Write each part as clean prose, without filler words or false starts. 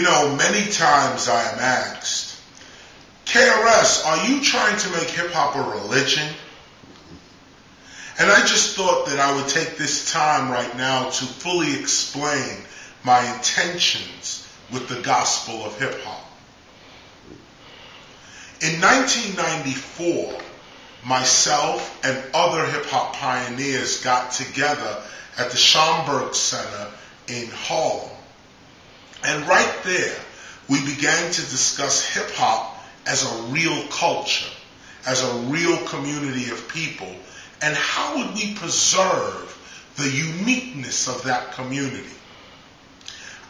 Many times I am asked, KRS, are you trying to make hip-hop a religion? And I just thought that I would take this time right now to fully explain my intentions with the gospel of hip-hop. In 1994, myself and other hip-hop pioneers got together at the Schomburg Center in Harlem. And right there, we began to discuss hip-hop as a real culture, as a real community of people, and how would we preserve the uniqueness of that community.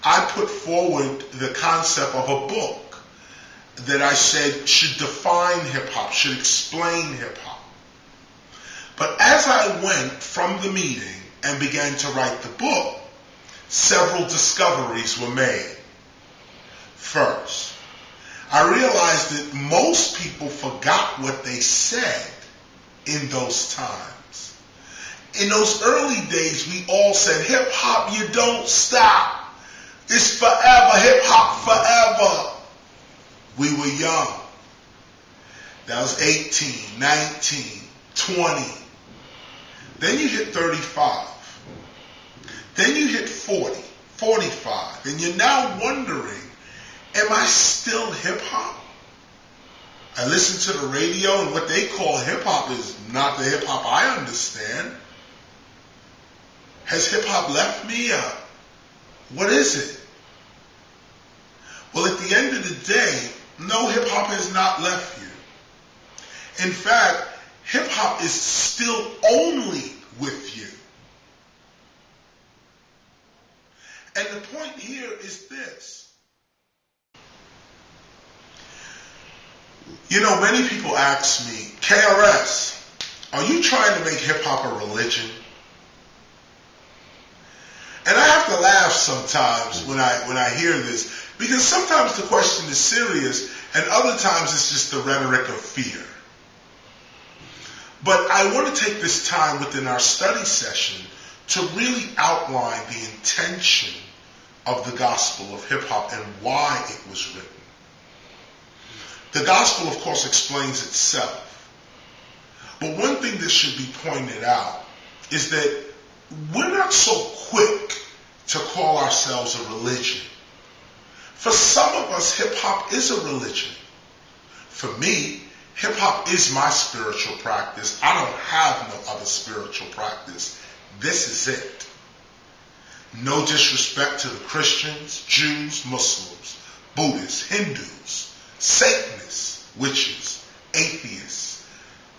I put forward the concept of a book that I said should define hip-hop, should explain hip-hop. But as I went from the meeting and began to write the book, several discoveries were made. First, I realized that most people forgot what they said in those times. In those early days, we all said, hip-hop, you don't stop. It's forever, hip-hop forever. We were young. That was 18, 19, 20. Then you hit 35. Then you hit 40, 45. And you're now wondering, am I still hip-hop? I listen to the radio, and what they call hip-hop is not the hip-hop I understand. Has hip-hop left me? What is it? Well, at the end of the day, no, hip-hop has not left you. In fact, hip-hop is still only with you. And the point here is this. Many people ask me, KRS, are you trying to make hip-hop a religion? And I have to laugh sometimes when I hear this, because sometimes the question is serious, and other times it's just the rhetoric of fear. But I want to take this time within our study session to really outline the intention of the gospel of hip-hop and why it was written. The gospel, of course, explains itself. But one thing that should be pointed out is that we're not so quick to call ourselves a religion. For some of us, hip-hop is a religion. For me, hip-hop is my spiritual practice. I don't have no other spiritual practice. This is it. No disrespect to the Christians, Jews, Muslims, Buddhists, Hindus, Satanists, witches, atheists.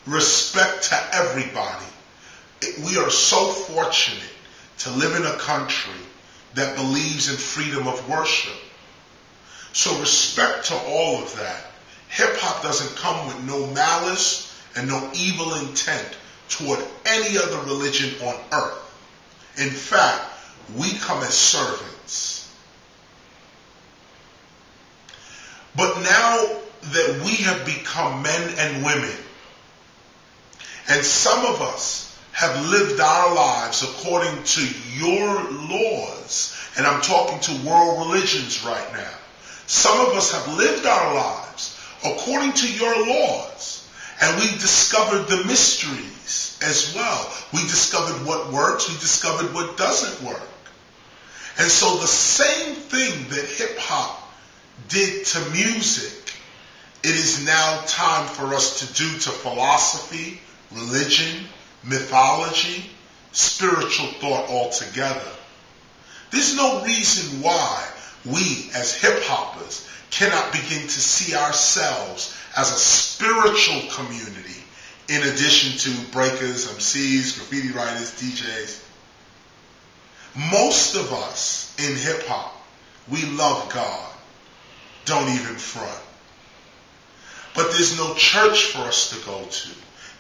Respect to everybody. We are so fortunate to live in a country that believes in freedom of worship. So respect to all of that. Hip-hop doesn't come with no malice and no evil intent toward any other religion on earth. In fact, we come as servants. But now that we have become men and women, and some of us have lived our lives according to your laws, and I'm talking to world religions right now. Some of us have lived our lives according to your laws, and we discovered the mysteries as well. We discovered what works, we discovered what doesn't work. And so the same thing that hip-hop did to music, it is now time for us to do to philosophy, religion, mythology, spiritual thought altogether. There's no reason why we as hip-hoppers cannot begin to see ourselves as a spiritual community in addition to breakers, MCs, graffiti writers, DJs. Most of us in hip-hop, we love God. Don't even front. But there's no church for us to go to.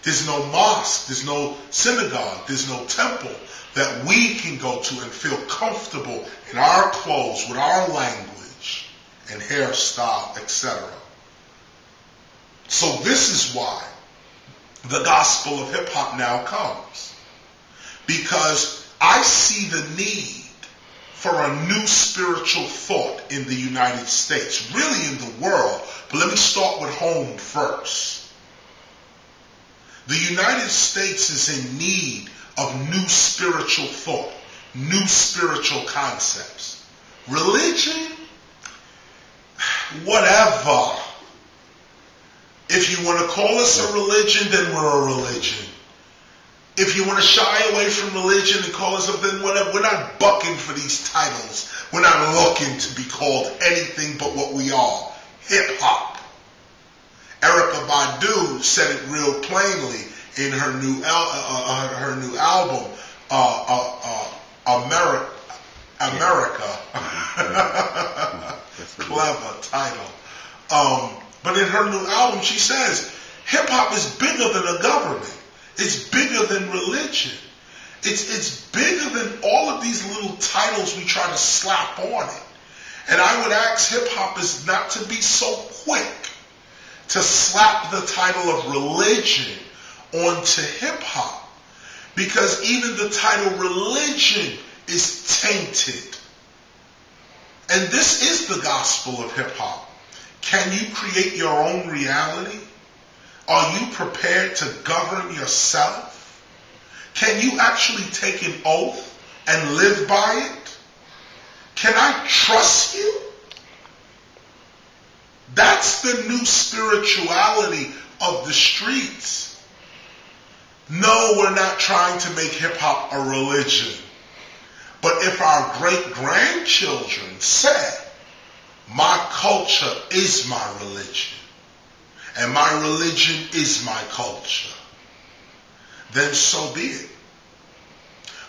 There's no mosque, there's no synagogue, there's no temple that we can go to and feel comfortable in our clothes, with our language and hairstyle, etc. So this is why the gospel of hip-hop now comes. Because I see the need for a new spiritual thought in the United States, really in the world, but let me start with home first. The United States is in need of new spiritual thought, new spiritual concepts. Religion? Whatever. If you want to call us a religion, then we're a religion. If you want to shy away from religion and call us something, whatever, we're not bucking for these titles. We're not looking to be called anything but what we are, hip-hop. Erykah Badu said it real plainly in her new album, America. Clever title. But in her new album, she says, hip-hop is bigger than a government. It's bigger than religion. It's bigger than all of these little titles we try to slap on it. And I would ask hip-hop is not to be so quick to slap the title of religion onto hip-hop. Because even the title religion is tainted. And this is the gospel of hip-hop. Can you create your own reality? Are you prepared to govern yourself? Can you actually take an oath and live by it? Can I trust you? That's the new spirituality of the streets. No, we're not trying to make hip-hop a religion. But if our great-grandchildren said, my culture is my religion, and my religion is my culture, then so be it.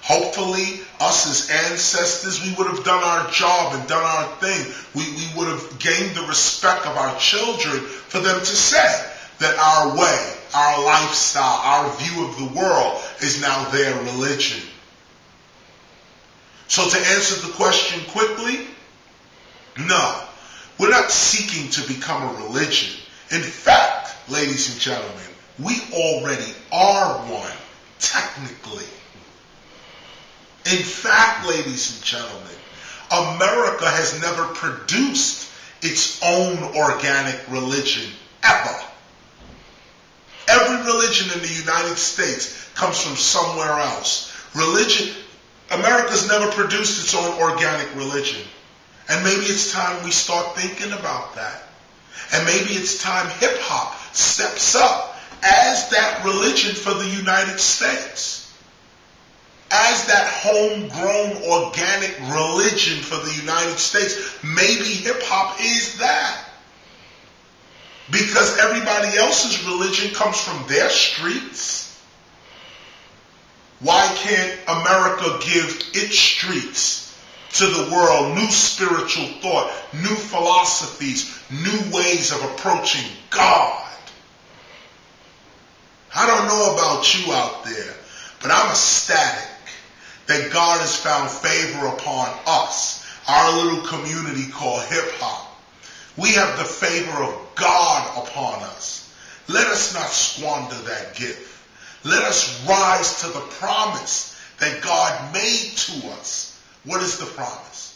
Hopefully, us as ancestors, we would have done our job and done our thing. We would have gained the respect of our children for them to say that our way, our lifestyle, our view of the world is now their religion. So to answer the question quickly, no, we're not seeking to become a religion. In fact, ladies and gentlemen, we already are one, technically. In fact, ladies and gentlemen, America has never produced its own organic religion, ever. Every religion in the United States comes from somewhere else. America's never produced its own organic religion. And maybe it's time we start thinking about that. And maybe it's time hip-hop steps up as that religion for the United States. As that homegrown organic religion for the United States. Maybe hip-hop is that. Because everybody else's religion comes from their streets. Why can't America give its streets to the world new spiritual thought, new philosophies, new ways of approaching God? I don't know about you out there, but I'm ecstatic that God has found favor upon us, our little community called hip-hop. We have the favor of God upon us. Let us not squander that gift. Let us rise to the promise that God made to us. What is the promise?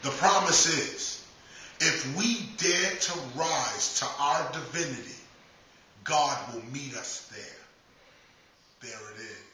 The promise is, if we dare to rise to our divinity, God will meet us there. There it is.